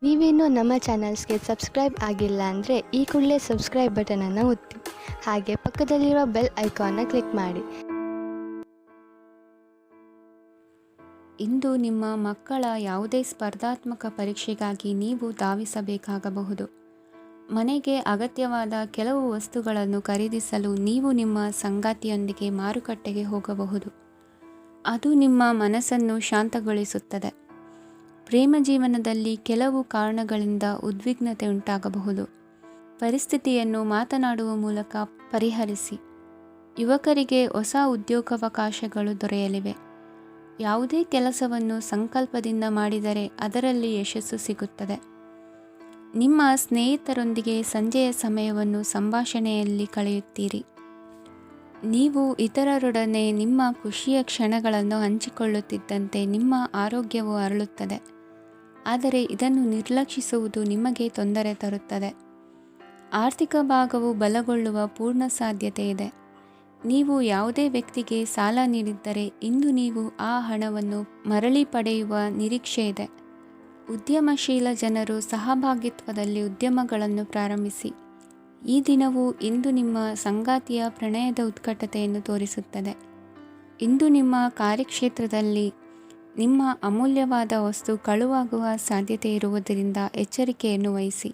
ನೀವೇನೂ ನಮ್ಮ ಚಾನಲ್ಸ್ಗೆ ಸಬ್ಸ್ಕ್ರೈಬ್ ಆಗಿಲ್ಲ ಅಂದರೆ ಈ ಕೂಡಲೇ ಸಬ್ಸ್ಕ್ರೈಬ್ ಬಟನನ್ನು ಒತ್ತಿ, ಹಾಗೆ ಪಕ್ಕದಲ್ಲಿರುವ ಬೆಲ್ ಐಕಾನ್ನ ಕ್ಲಿಕ್ ಮಾಡಿ. ಇಂದು ನಿಮ್ಮ ಮಕ್ಕಳ ಯಾವುದೇ ಸ್ಪರ್ಧಾತ್ಮಕ ಪರೀಕ್ಷೆಗಾಗಿ ನೀವು ಧಾವಿಸಬೇಕಾಗಬಹುದು. ಮನೆಗೆ ಅಗತ್ಯವಾದ ಕೆಲವು ವಸ್ತುಗಳನ್ನು ಖರೀದಿಸಲು ನೀವು ನಿಮ್ಮ ಸಂಗಾತಿಯೊಂದಿಗೆ ಮಾರುಕಟ್ಟೆಗೆ ಹೋಗಬಹುದು. ಅದು ನಿಮ್ಮ ಮನಸ್ಸನ್ನು ಶಾಂತಗೊಳಿಸುತ್ತದೆ. ಪ್ರೇಮ ಜೀವನದಲ್ಲಿ ಕೆಲವು ಕಾರಣಗಳಿಂದ ಉದ್ವಿಗ್ನತೆ ಉಂಟಾಗಬಹುದು. ಪರಿಸ್ಥಿತಿಯನ್ನು ಮಾತನಾಡುವ ಮೂಲಕ ಪರಿಹರಿಸಿ. ಯುವಕರಿಗೆ ಹೊಸ ಉದ್ಯೋಗಾವಕಾಶಗಳು ದೊರೆಯಲಿವೆ. ಯಾವುದೇ ಕೆಲಸವನ್ನು ಸಂಕಲ್ಪದಿಂದ ಮಾಡಿದರೆ ಅದರಲ್ಲಿ ಯಶಸ್ಸು ಸಿಗುತ್ತದೆ. ನಿಮ್ಮ ಸ್ನೇಹಿತರೊಂದಿಗೆ ಸಂಜೆಯ ಸಮಯವನ್ನು ಸಂಭಾಷಣೆಯಲ್ಲಿ ಕಳೆಯುತ್ತೀರಿ. ನೀವು ಇತರರೊಡನೆ ನಿಮ್ಮ ಖುಷಿಯ ಕ್ಷಣಗಳನ್ನು ಹಂಚಿಕೊಳ್ಳುತ್ತಿದ್ದಂತೆ ನಿಮ್ಮ ಆರೋಗ್ಯವು ಅರಳುತ್ತದೆ. ಆದರೆ ಇದನ್ನು ನಿರ್ಲಕ್ಷಿಸುವುದು ನಿಮಗೆ ತೊಂದರೆ ತರುತ್ತದೆ. ಆರ್ಥಿಕ ಭಾಗವು ಬಲಗೊಳ್ಳುವ ಪೂರ್ಣ ಸಾಧ್ಯತೆ ಇದೆ. ನೀವು ಯಾವುದೇ ವ್ಯಕ್ತಿಗೆ ಸಾಲ ನೀಡಿದ್ದರೆ ಇಂದು ನೀವು ಆ ಹಣವನ್ನು ಮರಳಿ ಪಡೆಯುವ ನಿರೀಕ್ಷೆ ಇದೆ. ಉದ್ಯಮಶೀಲ ಜನರು ಸಹಭಾಗಿತ್ವದಲ್ಲಿ ಉದ್ಯಮಗಳನ್ನು ಪ್ರಾರಂಭಿಸಿ. ಈ ದಿನವು ಇಂದು ನಿಮ್ಮ ಸಂಗಾತಿಯ ಪ್ರಣಯದ ಉತ್ಕಟತೆಯನ್ನು ತೋರಿಸುತ್ತದೆ. ಇಂದು ನಿಮ್ಮ ಕಾರ್ಯಕ್ಷೇತ್ರದಲ್ಲಿ ನಿಮ್ಮ ಅಮೂಲ್ಯವಾದ ವಸ್ತು ಕಳುವಾಗುವ ಸಾಧ್ಯತೆ ಇರುವುದರಿಂದ ಎಚ್ಚರಿಕೆಯನ್ನು ವಹಿಸಿ.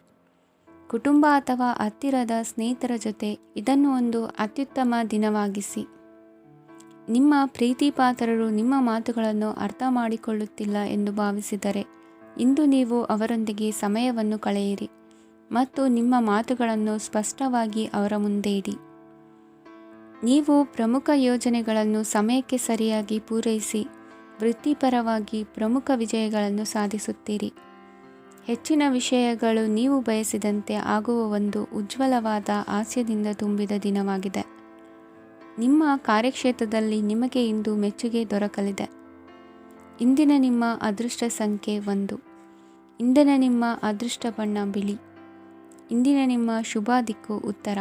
ಕುಟುಂಬ ಅಥವಾ ಹತ್ತಿರದ ಸ್ನೇಹಿತರ ಜೊತೆ ಇದನ್ನು ಒಂದು ಅತ್ಯುತ್ತಮ ದಿನವಾಗಿಸಿ. ನಿಮ್ಮ ಪ್ರೀತಿಪಾತ್ರರು ನಿಮ್ಮ ಮಾತುಗಳನ್ನು ಅರ್ಥ ಮಾಡಿಕೊಳ್ಳುತ್ತಿಲ್ಲ ಎಂದು ಭಾವಿಸಿದರೆ ಇಂದು ನೀವು ಅವರೊಂದಿಗೆ ಸಮಯವನ್ನು ಕಳೆಯಿರಿ ಮತ್ತು ನಿಮ್ಮ ಮಾತುಗಳನ್ನು ಸ್ಪಷ್ಟವಾಗಿ ಅವರ ಮುಂದೆ ಇಡಿ. ನೀವು ಪ್ರಮುಖ ಯೋಜನೆಗಳನ್ನು ಸಮಯಕ್ಕೆ ಸರಿಯಾಗಿ ಪೂರೈಸಿ ವೃತ್ತಿಪರವಾಗಿ ಪ್ರಮುಖ ವಿಜಯಗಳನ್ನು ಸಾಧಿಸುತ್ತೀರಿ. ಹೆಚ್ಚಿನ ವಿಷಯಗಳು ನೀವು ಬಯಸಿದಂತೆ ಆಗುವ ಒಂದು ಉಜ್ವಲವಾದ ಹಾಸ್ಯದಿಂದ ತುಂಬಿದ ದಿನವಾಗಿದೆ. ನಿಮ್ಮ ಕಾರ್ಯಕ್ಷೇತ್ರದಲ್ಲಿ ನಿಮಗೆ ಇಂದು ಮೆಚ್ಚುಗೆ ದೊರಕಲಿದೆ. ಇಂದಿನ ನಿಮ್ಮ ಅದೃಷ್ಟ ಸಂಖ್ಯೆ 1. ಇಂದಿನ ನಿಮ್ಮ ಅದೃಷ್ಟ ಬಣ್ಣ ಬಿಳಿ. ಇಂದಿನ ನಿಮ್ಮ ಶುಭ ದಿಕ್ಕು ಉತ್ತರ.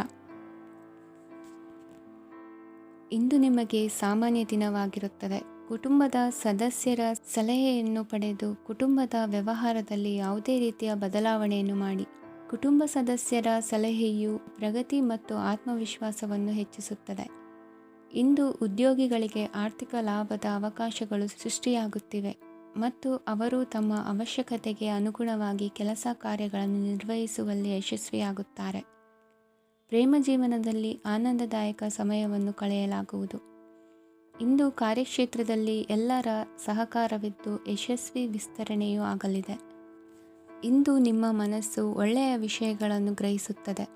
ಇಂದು ನಿಮಗೆ ಸಾಮಾನ್ಯ ದಿನವಾಗಿರುತ್ತದೆ. ಕುಟುಂಬದ ಸದಸ್ಯರ ಸಲಹೆಯನ್ನು ಪಡೆದು ಕುಟುಂಬದ ವ್ಯವಹಾರದಲ್ಲಿ ಯಾವುದೇ ರೀತಿಯ ಬದಲಾವಣೆಯನ್ನು ಮಾಡಿ. ಕುಟುಂಬ ಸದಸ್ಯರ ಸಲಹೆಯು ಪ್ರಗತಿ ಮತ್ತು ಆತ್ಮವಿಶ್ವಾಸವನ್ನು ಹೆಚ್ಚಿಸುತ್ತದೆ. ಇಂದು ಉದ್ಯೋಗಿಗಳಿಗೆ ಆರ್ಥಿಕ ಲಾಭದ ಅವಕಾಶಗಳು ಸೃಷ್ಟಿಯಾಗುತ್ತಿವೆ ಮತ್ತು ಅವರು ತಮ್ಮ ಅವಶ್ಯಕತೆಗೆ ಅನುಗುಣವಾಗಿ ಕೆಲಸ ಕಾರ್ಯಗಳನ್ನು ನಿರ್ವಹಿಸುವಲ್ಲಿ ಯಶಸ್ವಿಯಾಗುತ್ತಾರೆ. ಪ್ರೇಮ ಜೀವನದಲ್ಲಿ ಆನಂದದಾಯಕ ಸಮಯವನ್ನು ಕಳೆಯಲಾಗುವುದು. ಇಂದು ಕಾರ್ಯಕ್ಷೇತ್ರದಲ್ಲಿ ಎಲ್ಲರ ಸಹಕಾರವಿದ್ದು ಯಶಸ್ವಿ ವಿಸ್ತರಣೆಯೂ ಆಗಲಿದೆ. ಇಂದು ನಿಮ್ಮ ಮನಸ್ಸು ಒಳ್ಳೆಯ ವಿಷಯಗಳನ್ನು ಗ್ರಹಿಸುತ್ತದೆ.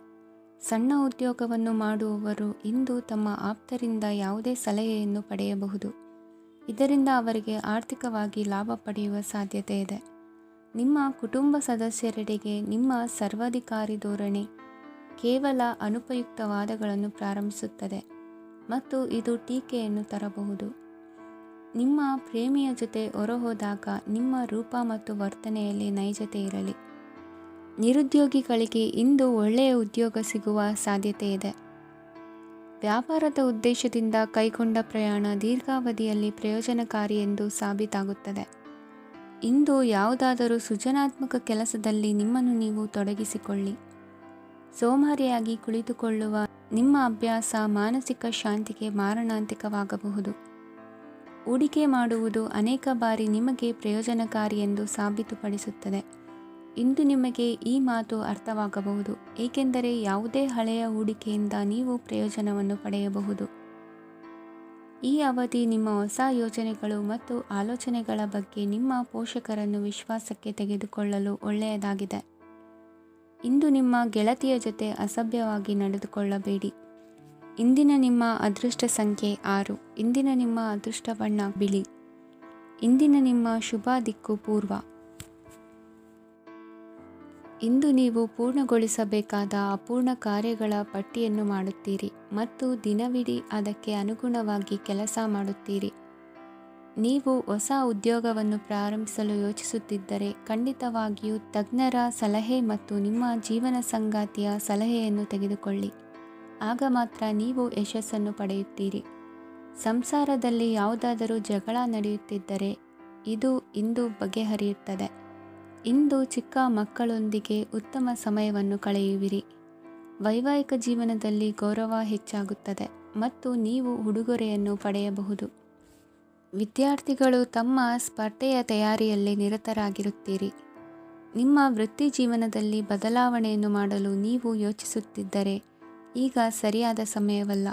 ಸಣ್ಣ ಉದ್ಯೋಗವನ್ನು ಮಾಡುವವರು ಇಂದು ತಮ್ಮ ಆಪ್ತರಿಂದ ಯಾವುದೇ ಸಲಹೆಯನ್ನು ಪಡೆಯಬಹುದು. ಇದರಿಂದ ಅವರಿಗೆ ಆರ್ಥಿಕವಾಗಿ ಲಾಭ ಪಡೆಯುವ ಸಾಧ್ಯತೆ ಇದೆ. ನಿಮ್ಮ ಕುಟುಂಬ ಸದಸ್ಯರೆಡೆಗೆ ನಿಮ್ಮ ಸರ್ವಾಧಿಕಾರಿ ಧೋರಣೆ ಕೇವಲ ಅನುಪಯುಕ್ತ ವಾದಗಳನ್ನು ಪ್ರಾರಂಭಿಸುತ್ತದೆ ಮತ್ತು ಇದು ಟೀಕೆಯನ್ನು ತರಬಹುದು. ನಿಮ್ಮ ಪ್ರೇಮಿಯ ಜೊತೆ ಹೊರಹೋದಾಗ ನಿಮ್ಮ ರೂಪ ಮತ್ತು ವರ್ತನೆಯಲ್ಲಿ ನೈಜತೆ ಇರಲಿ. ನಿರುದ್ಯೋಗಿಗಳಿಗೆ ಇಂದು ಒಳ್ಳೆಯ ಉದ್ಯೋಗ ಸಿಗುವ ಸಾಧ್ಯತೆ ಇದೆ. ವ್ಯಾಪಾರದ ಉದ್ದೇಶದಿಂದ ಕೈಗೊಂಡ ಪ್ರಯಾಣ ದೀರ್ಘಾವಧಿಯಲ್ಲಿ ಪ್ರಯೋಜನಕಾರಿ ಎಂದು ಸಾಬೀತಾಗುತ್ತದೆ. ಇಂದು ಯಾವುದಾದರೂ ಸೃಜನಾತ್ಮಕ ಕೆಲಸದಲ್ಲಿ ನಿಮ್ಮನ್ನು ನೀವು ತೊಡಗಿಸಿಕೊಳ್ಳಿ. ಸೋಮಾರಿಯಾಗಿ ಕುಳಿತುಕೊಳ್ಳುವ ನಿಮ್ಮ ಅಭ್ಯಾಸ ಮಾನಸಿಕ ಶಾಂತಿಗೆ ಮಾರಣಾಂತಿಕವಾಗಬಹುದು. ಹೂಡಿಕೆ ಮಾಡುವುದು ಅನೇಕ ಬಾರಿ ನಿಮಗೆ ಪ್ರಯೋಜನಕಾರಿ ಎಂದು ಸಾಬೀತುಪಡಿಸುತ್ತದೆ. ಇಂದು ನಿಮಗೆ ಈ ಮಾತು ಅರ್ಥವಾಗಬಹುದು, ಏಕೆಂದರೆ ಯಾವುದೇ ಹಳೆಯ ಹೂಡಿಕೆಯಿಂದ ನೀವು ಪ್ರಯೋಜನವನ್ನು ಪಡೆಯಬಹುದು. ಈ ಅವಧಿ ನಿಮ್ಮ ಹೊಸ ಯೋಜನೆಗಳು ಮತ್ತು ಆಲೋಚನೆಗಳ ಬಗ್ಗೆ ನಿಮ್ಮ ಪೋಷಕರನ್ನು ವಿಶ್ವಾಸಕ್ಕೆ ತೆಗೆದುಕೊಳ್ಳಲು ಒಳ್ಳೆಯದಾಗಿದೆ. ಇಂದು ನಿಮ್ಮ ಗೆಳತಿಯ ಜೊತೆ ಅಸಭ್ಯವಾಗಿ ನಡೆದುಕೊಳ್ಳಬೇಡಿ. ಇಂದಿನ ನಿಮ್ಮ ಅದೃಷ್ಟ ಸಂಖ್ಯೆ 6. ಇಂದಿನ ನಿಮ್ಮ ಅದೃಷ್ಟ ಬಣ್ಣ ಬಿಳಿ. ಇಂದಿನ ನಿಮ್ಮ ಶುಭ ದಿಕ್ಕು ಪೂರ್ವ. ಇಂದು ನೀವು ಪೂರ್ಣಗೊಳಿಸಬೇಕಾದ ಅಪೂರ್ಣ ಕಾರ್ಯಗಳ ಪಟ್ಟಿಯನ್ನು ಮಾಡುತ್ತೀರಿ ಮತ್ತು ದಿನವಿಡೀ ಅದಕ್ಕೆ ಅನುಗುಣವಾಗಿ ಕೆಲಸ ಮಾಡುತ್ತೀರಿ. ನೀವು ಹೊಸ ಉದ್ಯೋಗವನ್ನು ಪ್ರಾರಂಭಿಸಲು ಯೋಚಿಸುತ್ತಿದ್ದರೆ ಖಂಡಿತವಾಗಿಯೂ ತಜ್ಞರ ಸಲಹೆ ಮತ್ತು ನಿಮ್ಮ ಜೀವನ ಸಂಗಾತಿಯ ಸಲಹೆಯನ್ನು ತೆಗೆದುಕೊಳ್ಳಿ. ಆಗ ಮಾತ್ರ ನೀವು ಯಶಸ್ಸನ್ನು ಪಡೆಯುತ್ತೀರಿ. ಸಂಸಾರದಲ್ಲಿ ಯಾವುದಾದರೂ ಜಗಳ ನಡೆಯುತ್ತಿದ್ದರೆ ಇದು ಇಂದು ಬಗೆಹರಿಯುತ್ತದೆ. ಇಂದು ಚಿಕ್ಕ ಮಕ್ಕಳೊಂದಿಗೆ ಉತ್ತಮ ಸಮಯವನ್ನು ಕಳೆಯುವಿರಿ. ವೈವಾಹಿಕ ಜೀವನದಲ್ಲಿ ಗೌರವ ಹೆಚ್ಚಾಗುತ್ತದೆ ಮತ್ತು ನೀವು ಉಡುಗೊರೆಯನ್ನು ಪಡೆಯಬಹುದು. ವಿದ್ಯಾರ್ಥಿಗಳು ತಮ್ಮ ಸ್ಪರ್ಧೆಯ ತಯಾರಿಯಲ್ಲಿ ನಿರತರಾಗಿರುತ್ತೀರಿ. ನಿಮ್ಮ ವೃತ್ತಿ ಜೀವನದಲ್ಲಿ ಬದಲಾವಣೆಯನ್ನು ಮಾಡಲು ನೀವು ಯೋಚಿಸುತ್ತಿದ್ದರೆ ಈಗ ಸರಿಯಾದ ಸಮಯವಲ್ಲ.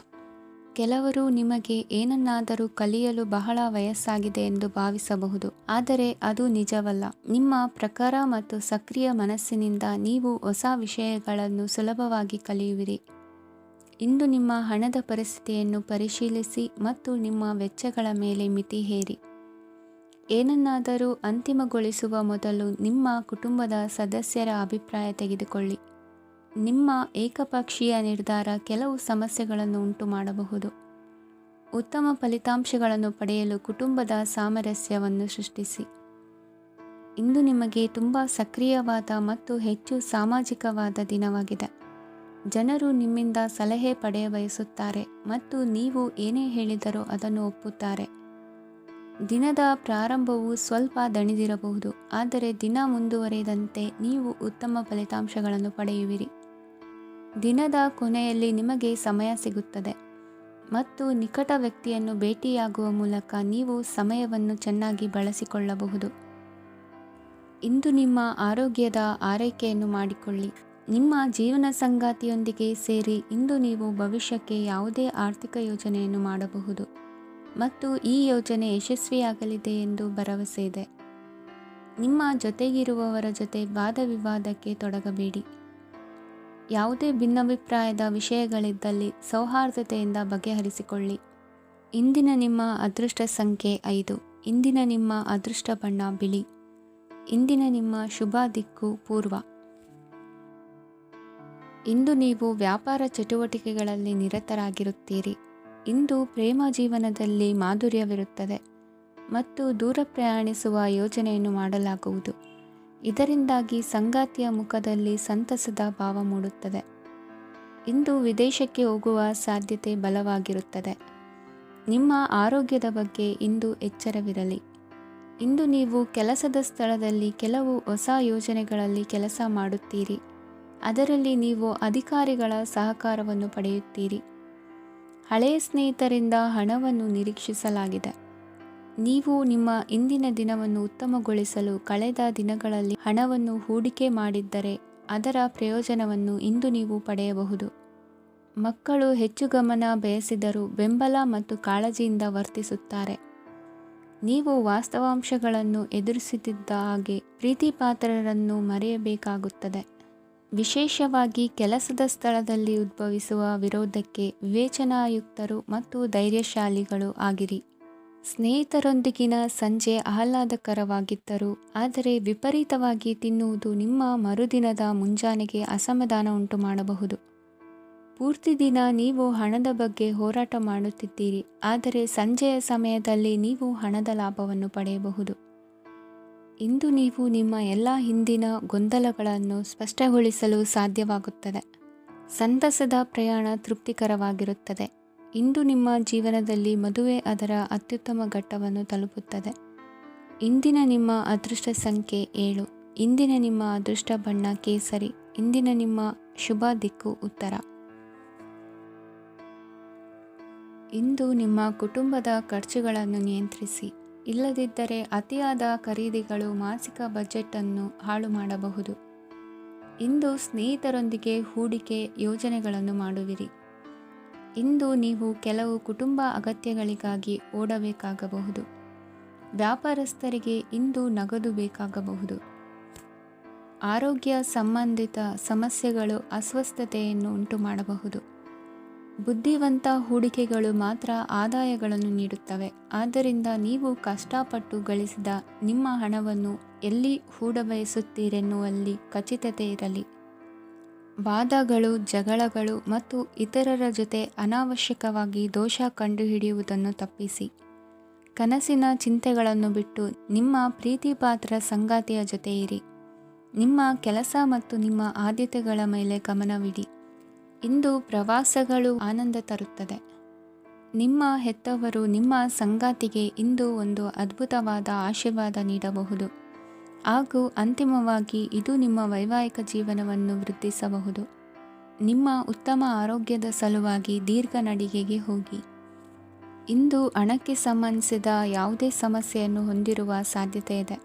ಕೆಲವರು ನಿಮಗೆ ಏನನ್ನಾದರೂ ಕಲಿಯಲು ಬಹಳ ವಯಸ್ಸಾಗಿದೆ ಎಂದು ಭಾವಿಸಬಹುದು, ಆದರೆ ಅದು ನಿಜವಲ್ಲ. ನಿಮ್ಮ ಪ್ರಖರ ಮತ್ತು ಸಕ್ರಿಯ ಮನಸ್ಸಿನಿಂದ ನೀವು ಹೊಸ ವಿಷಯಗಳನ್ನು ಸುಲಭವಾಗಿ ಕಲಿಯುವಿರಿ. ಇಂದು ನಿಮ್ಮ ಹಣದ ಪರಿಸ್ಥಿತಿಯನ್ನು ಪರಿಶೀಲಿಸಿ ಮತ್ತು ನಿಮ್ಮ ವೆಚ್ಚಗಳ ಮೇಲೆ ಮಿತಿ ಹೇರಿ. ಏನನ್ನಾದರೂ ಅಂತಿಮಗೊಳಿಸುವ ಮೊದಲು ನಿಮ್ಮ ಕುಟುಂಬದ ಸದಸ್ಯರ ಅಭಿಪ್ರಾಯ ತೆಗೆದುಕೊಳ್ಳಿ. ನಿಮ್ಮ ಏಕಪಕ್ಷೀಯ ನಿರ್ಧಾರ ಕೆಲವು ಸಮಸ್ಯೆಗಳನ್ನು ಉಂಟು ಮಾಡಬಹುದು. ಉತ್ತಮ ಫಲಿತಾಂಶಗಳನ್ನು ಪಡೆಯಲು ಕುಟುಂಬದ ಸಾಮರಸ್ಯವನ್ನು ಸೃಷ್ಟಿಸಿ. ಇಂದು ನಿಮಗೆ ತುಂಬ ಸಕ್ರಿಯವಾದ ಮತ್ತು ಹೆಚ್ಚು ಸಾಮಾಜಿಕವಾದ ದಿನವಾಗಿದೆ. ಜನರು ನಿಮ್ಮಿಂದ ಸಲಹೆ ಪಡೆಯಬಯಸುತ್ತಾರೆ ಮತ್ತು ನೀವು ಏನೇ ಹೇಳಿದರೂ ಅದನ್ನು ಒಪ್ಪುತ್ತಾರೆ. ದಿನದ ಪ್ರಾರಂಭವು ಸ್ವಲ್ಪ ದಣಿದಿರಬಹುದು, ಆದರೆ ದಿನ ಮುಂದುವರಿದಂತೆ ನೀವು ಉತ್ತಮ ಫಲಿತಾಂಶಗಳನ್ನು ಪಡೆಯುವಿರಿ. ದಿನದ ಕೊನೆಯಲ್ಲಿ ನಿಮಗೆ ಸಮಯ ಸಿಗುತ್ತದೆ ಮತ್ತು ನಿಕಟ ವ್ಯಕ್ತಿಯನ್ನು ಭೇಟಿಯಾಗುವ ಮೂಲಕ ನೀವು ಸಮಯವನ್ನು ಚೆನ್ನಾಗಿ ಬಳಸಿಕೊಳ್ಳಬಹುದು. ಇಂದು ನಿಮ್ಮ ಆರೋಗ್ಯದ ಆರೈಕೆಯನ್ನು ಮಾಡಿಕೊಳ್ಳಿ. ನಿಮ್ಮ ಜೀವನ ಸಂಗಾತಿಯೊಂದಿಗೆ ಸೇರಿ ಇಂದು ನೀವು ಭವಿಷ್ಯಕ್ಕೆ ಯಾವುದೇ ಆರ್ಥಿಕ ಯೋಜನೆಯನ್ನು ಮಾಡಬಹುದು ಮತ್ತು ಈ ಯೋಜನೆ ಯಶಸ್ವಿಯಾಗಲಿದೆ ಎಂದು ಭರವಸೆ ಇದೆ. ನಿಮ್ಮ ಜೊತೆಗಿರುವವರ ಜೊತೆ ವಾದ ವಿವಾದಕ್ಕೆ ತೊಡಗಬೇಡಿ. ಯಾವುದೇ ಭಿನ್ನಾಭಿಪ್ರಾಯದ ವಿಷಯಗಳಿದ್ದಲ್ಲಿ ಸೌಹಾರ್ದತೆಯಿಂದ ಬಗೆಹರಿಸಿಕೊಳ್ಳಿ. ಇಂದಿನ ನಿಮ್ಮ ಅದೃಷ್ಟ ಸಂಖ್ಯೆ 5. ಇಂದಿನ ನಿಮ್ಮ ಅದೃಷ್ಟ ಬಣ್ಣ ಬಿಳಿ. ಇಂದಿನ ನಿಮ್ಮ ಶುಭ ದಿಕ್ಕು ಪೂರ್ವ. ಇಂದು ನೀವು ವ್ಯಾಪಾರ ಚಟುವಟಿಕೆಗಳಲ್ಲಿ ನಿರತರಾಗಿರುತ್ತೀರಿ. ಇಂದು ಪ್ರೇಮ ಜೀವನದಲ್ಲಿ ಮಾಧುರ್ಯವಿರುತ್ತದೆ ಮತ್ತು ದೂರ ಪ್ರಯಾಣಿಸುವ ಯೋಜನೆಯನ್ನು ಮಾಡಲಾಗುವುದು. ಇದರಿಂದಾಗಿ ಸಂಗಾತಿಯ ಮುಖದಲ್ಲಿ ಸಂತಸದ ಭಾವ ಮೂಡುತ್ತದೆ. ಇಂದು ವಿದೇಶಕ್ಕೆ ಹೋಗುವ ಸಾಧ್ಯತೆ ಬಲವಾಗಿರುತ್ತದೆ. ನಿಮ್ಮ ಆರೋಗ್ಯದ ಬಗ್ಗೆ ಇಂದು ಎಚ್ಚರವಿರಲಿ. ಇಂದು ನೀವು ಕೆಲಸದ ಸ್ಥಳದಲ್ಲಿ ಕೆಲವು ಹೊಸ ಯೋಜನೆಗಳಲ್ಲಿ ಕೆಲಸ ಮಾಡುತ್ತೀರಿ. ಅದರಲ್ಲಿ ನೀವು ಅಧಿಕಾರಿಗಳ ಸಹಕಾರವನ್ನು ಪಡೆಯುತ್ತೀರಿ. ಹಳೆಯ ಸ್ನೇಹಿತರಿಂದ ಹಣವನ್ನು ನಿರೀಕ್ಷಿಸಲಾಗಿದೆ. ನೀವು ನಿಮ್ಮ ಇಂದಿನ ದಿನವನ್ನು ಉತ್ತಮಗೊಳಿಸಲು ಕಳೆದ ದಿನಗಳಲ್ಲಿ ಹಣವನ್ನು ಹೂಡಿಕೆ ಮಾಡಿದ್ದರೆ ಅದರ ಪ್ರಯೋಜನವನ್ನು ಇಂದು ನೀವು ಪಡೆಯಬಹುದು. ಮಕ್ಕಳು ಹೆಚ್ಚು ಗಮನ ಬಯಸಿದರೂ ಬೆಂಬಲ ಮತ್ತು ಕಾಳಜಿಯಿಂದ ವರ್ತಿಸುತ್ತಾರೆ. ನೀವು ವಾಸ್ತವಾಂಶಗಳನ್ನು ಎದುರಿಸುತ್ತಿದ್ದ ಹಾಗೆ ಪ್ರೀತಿಪಾತ್ರರನ್ನು ಮರೆಯಬೇಕಾಗುತ್ತದೆ. ವಿಶೇಷವಾಗಿ ಕೆಲಸದ ಸ್ಥಳದಲ್ಲಿ ಉದ್ಭವಿಸುವ ವಿರೋಧಕ್ಕೆ ವಿವೇಚನಾಯುಕ್ತರು ಮತ್ತು ಧೈರ್ಯಶಾಲಿಗಳು ಆಗಿರಿ. ಸ್ನೇಹಿತರೊಂದಿಗಿನ ಸಂಜೆ ಆಹ್ಲಾದಕರವಾಗಿದ್ದರೂ ಆದರೆ ವಿಪರೀತವಾಗಿ ತಿನ್ನುವುದು ನಿಮ್ಮ ಮರುದಿನದ ಮುಂಜಾನೆಗೆ ಅಸಮಾಧಾನ ಉಂಟು ಮಾಡಬಹುದು. ಪೂರ್ತಿ ದಿನ ನೀವು ಹಣದ ಬಗ್ಗೆ ಹೋರಾಟ ಮಾಡುತ್ತಿದ್ದೀರಿ, ಆದರೆ ಸಂಜೆಯ ಸಮಯದಲ್ಲಿ ನೀವು ಹಣದ ಲಾಭವನ್ನು ಪಡೆಯಬಹುದು. ಇಂದು ನೀವು ನಿಮ್ಮ ಎಲ್ಲ ಹಿಂದಿನ ಗೊಂದಲಗಳನ್ನು ಸ್ಪಷ್ಟಗೊಳಿಸಲು ಸಾಧ್ಯವಾಗುತ್ತದೆ. ಸಂತಸದ ಪ್ರಯಾಣ ತೃಪ್ತಿಕರವಾಗಿರುತ್ತದೆ. ಇಂದು ನಿಮ್ಮ ಜೀವನದಲ್ಲಿ ಮದುವೆ ಅದರ ಅತ್ಯುತ್ತಮ ಘಟ್ಟವನ್ನು ತಲುಪುತ್ತದೆ. ಇಂದಿನ ನಿಮ್ಮ ಅದೃಷ್ಟ ಸಂಖ್ಯೆ 7. ಇಂದಿನ ನಿಮ್ಮ ಅದೃಷ್ಟ ಬಣ್ಣ ಕೇಸರಿ. ಇಂದಿನ ನಿಮ್ಮ ಶುಭ ದಿಕ್ಕು ಉತ್ತರ. ಇಂದು ನಿಮ್ಮ ಕುಟುಂಬದ ಖರ್ಚುಗಳನ್ನು ನಿಯಂತ್ರಿಸಿ. ಇಲ್ಲದಿದ್ದರೆ ಅತಿಯಾದ ಖರೀದಿಗಳು ಮಾಸಿಕ ಬಜೆಟನ್ನು ಹಾಳು ಮಾಡಬಹುದು. ಇಂದು ಸ್ನೇಹಿತರೊಂದಿಗೆ ಹೂಡಿಕೆ ಯೋಜನೆಗಳನ್ನು ಮಾಡುವಿರಿ. ಇಂದು ನೀವು ಕೆಲವು ಕುಟುಂಬ ಅಗತ್ಯಗಳಿಗಾಗಿ ಓಡಬೇಕಾಗಬಹುದು. ವ್ಯಾಪಾರಸ್ಥರಿಗೆ ಇಂದು ನಗದು ಬೇಕಾಗಬಹುದು. ಆರೋಗ್ಯ ಸಂಬಂಧಿತ ಸಮಸ್ಯೆಗಳು ಅಸ್ವಸ್ಥತೆಯನ್ನು ಉಂಟು ಮಾಡಬಹುದು. ಬುದ್ಧಿವಂತ ಹೂಡಿಕೆಗಳು ಮಾತ್ರ ಆದಾಯಗಳನ್ನು ನೀಡುತ್ತವೆ. ಆದ್ದರಿಂದ ನೀವು ಕಷ್ಟಪಟ್ಟು ಗಳಿಸಿದ ನಿಮ್ಮ ಹಣವನ್ನು ಎಲ್ಲಿ ಹೂಡಬಯಸುತ್ತೀರೆನ್ನುವಲ್ಲಿ ಖಚಿತತೆ ಇರಲಿ. ವಾದಗಳು, ಜಗಳಗಳು ಮತ್ತು ಇತರರ ಜೊತೆ ಅನಾವಶ್ಯಕವಾಗಿ ದೋಷ ಕಂಡುಹಿಡಿಯುವುದನ್ನು ತಪ್ಪಿಸಿ. ಕನಸಿನ ಚಿಂತೆಗಳನ್ನು ಬಿಟ್ಟು ನಿಮ್ಮ ಪ್ರೀತಿಪಾತ್ರ ಸಂಗಾತಿಯ ಜೊತೆ ಇರಿ. ನಿಮ್ಮ ಕೆಲಸ ಮತ್ತು ನಿಮ್ಮ ಆದ್ಯತೆಗಳ ಮೇಲೆ ಗಮನವಿಡಿ. ಇಂದು ಪ್ರವಾಸಗಳು ಆನಂದ ತರುತ್ತದೆ. ನಿಮ್ಮ ಹೆತ್ತವರು ನಿಮ್ಮ ಸಂಗಾತಿಗೆ ಇಂದು ಒಂದು ಅದ್ಭುತವಾದ ಆಶೀರ್ವಾದ ನೀಡಬಹುದು. ಹಾಗೂ ಅಂತಿಮವಾಗಿ ಇದು ನಿಮ್ಮ ವೈವಾಹಿಕ ಜೀವನವನ್ನು ವೃದ್ಧಿಸಬಹುದು. ನಿಮ್ಮ ಉತ್ತಮ ಆರೋಗ್ಯದ ಸಲುವಾಗಿ ದೀರ್ಘ ನಡಿಗೆಗೆ ಹೋಗಿ. ಇಂದು ಹಣಕ್ಕೆ ಸಂಬಂಧಿಸಿದ ಯಾವುದೇ ಸಮಸ್ಯೆಯನ್ನು ಹೊಂದಿರುವ ಸಾಧ್ಯತೆ ಇದೆ,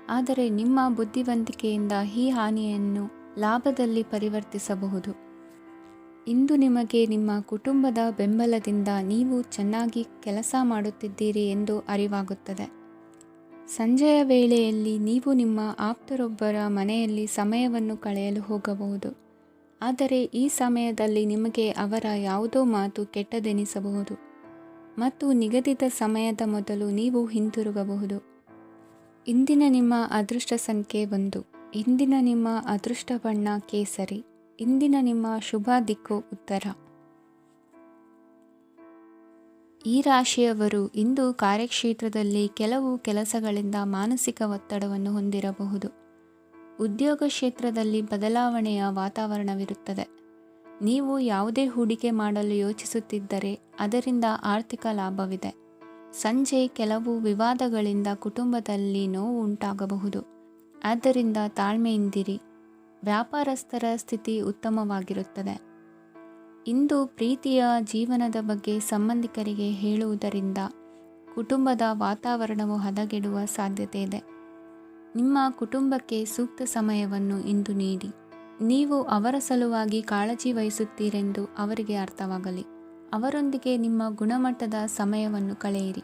ಆದರೆ ನಿಮ್ಮ ಬುದ್ಧಿವಂತಿಕೆಯಿಂದ ಈ ಹಾನಿಯನ್ನು ಲಾಭದಲ್ಲಿ ಪರಿವರ್ತಿಸಬಹುದು. ಇಂದು ನಿಮಗೆ ನಿಮ್ಮ ಕುಟುಂಬದ ಬೆಂಬಲದಿಂದ ನೀವು ಚೆನ್ನಾಗಿ ಕೆಲಸ ಮಾಡುತ್ತಿದ್ದೀರಿ ಎಂದು ಅರಿವಾಗುತ್ತದೆ. ಸಂಜೆಯ ವೇಳೆಯಲ್ಲಿ ನೀವು ನಿಮ್ಮ ಆಪ್ತರೊಬ್ಬರ ಮನೆಯಲ್ಲಿ ಸಮಯವನ್ನು ಕಳೆಯಲು ಹೋಗಬಹುದು, ಆದರೆ ಈ ಸಮಯದಲ್ಲಿ ನಿಮಗೆ ಅವರ ಯಾವುದೋ ಮಾತು ಕೆಟ್ಟದೆನಿಸಬಹುದು ಮತ್ತು ನಿಗದಿತ ಸಮಯದ ಮೊದಲು ನೀವು ಹಿಂತಿರುಗಬಹುದು. ಇಂದಿನ ನಿಮ್ಮ ಅದೃಷ್ಟ ಸಂಖ್ಯೆ 1. ಇಂದಿನ ನಿಮ್ಮ ಅದೃಷ್ಟ ಬಣ್ಣ ಕೇಸರಿ. ಇಂದಿನ ನಿಮ್ಮ ಶುಭ ದಿಕ್ಕು ಉತ್ತರ. ಈ ರಾಶಿಯವರು ಇಂದು ಕಾರ್ಯಕ್ಷೇತ್ರದಲ್ಲಿ ಕೆಲವು ಕೆಲಸಗಳಿಂದ ಮಾನಸಿಕ ಒತ್ತಡವನ್ನು ಹೊಂದಿರಬಹುದು. ಉದ್ಯೋಗ ಕ್ಷೇತ್ರದಲ್ಲಿ ಬದಲಾವಣೆಯ ವಾತಾವರಣವಿರುತ್ತದೆ. ನೀವು ಯಾವುದೇ ಹೂಡಿಕೆ ಮಾಡಲು ಯೋಚಿಸುತ್ತಿದ್ದರೆ ಅದರಿಂದ ಆರ್ಥಿಕ ಲಾಭವಿದೆ. ಸಂಜೆ ಕೆಲವು ವಿವಾದಗಳಿಂದ ಕುಟುಂಬದಲ್ಲಿ ನೋವು ಉಂಟಾಗಬಹುದು, ಆದ್ದರಿಂದ ತಾಳ್ಮೆಯಿಂದಿರಿ. ವ್ಯಾಪಾರಸ್ಥರ ಸ್ಥಿತಿ ಉತ್ತಮವಾಗಿರುತ್ತದೆ. ಇಂದು ಪ್ರೀತಿಯ ಜೀವನದ ಬಗ್ಗೆ ಸಂಬಂಧಿಕರಿಗೆ ಹೇಳುವುದರಿಂದ ಕುಟುಂಬದ ವಾತಾವರಣವು ಹದಗೆಡುವ ಸಾಧ್ಯತೆ ಇದೆ. ನಿಮ್ಮ ಕುಟುಂಬಕ್ಕೆ ಸೂಕ್ತ ಸಮಯವನ್ನು ಇಂದು ನೀಡಿ. ನೀವು ಅವರ ಸಲುವಾಗಿ ಕಾಳಜಿ ವಹಿಸುತ್ತೀರೆಂದು ಅವರಿಗೆ ಅರ್ಥವಾಗಲಿ. ಅವರೊಂದಿಗೆ ನಿಮ್ಮ ಗುಣಮಟ್ಟದ ಸಮಯವನ್ನು ಕಳೆಯಿರಿ.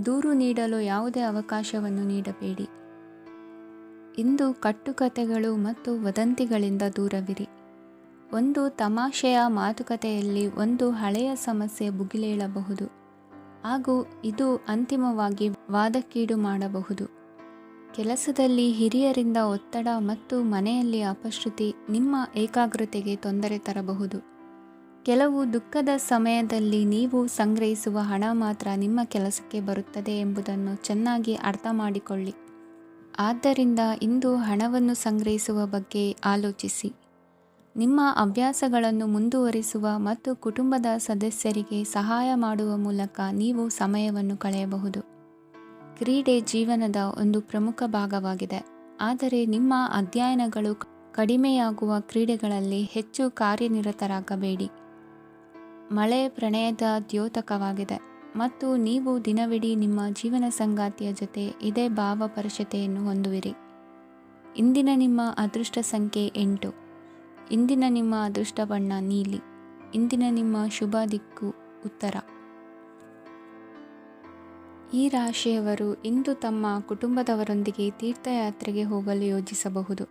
ದೂರು ನೀಡಲು ಯಾವುದೇ ಅವಕಾಶವನ್ನು ನೀಡಬೇಡಿ. ಇಂದು ಕಟ್ಟುಕತೆಗಳು ಮತ್ತು ವದಂತಿಗಳಿಂದ ದೂರವಿರಿ. ಒಂದು ತಮಾಷೆಯ ಮಾತುಕತೆಯಲ್ಲಿ ಒಂದು ಹಳೆಯ ಸಮಸ್ಯೆ ಭುಗಿಲೇಳಬಹುದು ಹಾಗೂ ಇದು ಅಂತಿಮವಾಗಿ ವಾದಕ್ಕೀಡು ಮಾಡಬಹುದು. ಕೆಲಸದಲ್ಲಿ ಹಿರಿಯರಿಂದ ಒತ್ತಡ ಮತ್ತು ಮನೆಯಲ್ಲಿ ಅಪಶ್ರುತಿ ನಿಮ್ಮ ಏಕಾಗ್ರತೆಗೆ ತೊಂದರೆ ತರಬಹುದು. ಕೆಲವು ದುಃಖದ ಸಮಯದಲ್ಲಿ ನೀವು ಸಂಗ್ರಹಿಸುವ ಹಣ ಮಾತ್ರ ನಿಮ್ಮ ಕೆಲಸಕ್ಕೆ ಬರುತ್ತದೆ ಎಂಬುದನ್ನು ಚೆನ್ನಾಗಿ ಅರ್ಥ ಮಾಡಿಕೊಳ್ಳಿ. ಆದ್ದರಿಂದ ಇಂದು ಹಣವನ್ನು ಸಂಗ್ರಹಿಸುವ ಬಗ್ಗೆ ಆಲೋಚಿಸಿ. ನಿಮ್ಮ ಹವ್ಯಾಸಗಳನ್ನು ಮುಂದುವರಿಸುವ ಮತ್ತು ಕುಟುಂಬದ ಸದಸ್ಯರಿಗೆ ಸಹಾಯ ಮಾಡುವ ಮೂಲಕ ನೀವು ಸಮಯವನ್ನು ಕಳೆಯಬಹುದು. ಕ್ರೀಡೆ ಜೀವನದ ಒಂದು ಪ್ರಮುಖ ಭಾಗವಾಗಿದೆ, ಆದರೆ ನಿಮ್ಮ ಅಧ್ಯಯನಗಳು ಕಡಿಮೆಯಾಗುವ ಕ್ರೀಡೆಗಳಲ್ಲಿ ಹೆಚ್ಚು ಕಾರ್ಯನಿರತರಾಗಬೇಡಿ. ಮಳೆ ಪ್ರಣಯದ ದ್ಯೋತಕವಾಗಿದೆ ಮತ್ತು ನೀವು ದಿನವಿಡೀ ನಿಮ್ಮ ಜೀವನ ಸಂಗಾತಿಯ ಜೊತೆ ಇದೇ ಭಾವಪರಶತೆಯನ್ನು ಹೊಂದುವಿರಿ. ಇಂದಿನ ನಿಮ್ಮ ಅದೃಷ್ಟ ಸಂಖ್ಯೆ 8. ಇಂದಿನ ನಿಮ್ಮ ಅದೃಷ್ಟ ಬಣ್ಣ ನೀಲಿ. ಇಂದಿನ ನಿಮ್ಮ ಶುಭ ದಿಕ್ಕು ಉತ್ತರ. ಈ ರಾಶಿಯವರು ಇಂದು ತಮ್ಮ ಕುಟುಂಬದವರೊಂದಿಗೆ ತೀರ್ಥಯಾತ್ರೆಗೆ ಹೋಗಲು ಯೋಜಿಸಬಹುದು.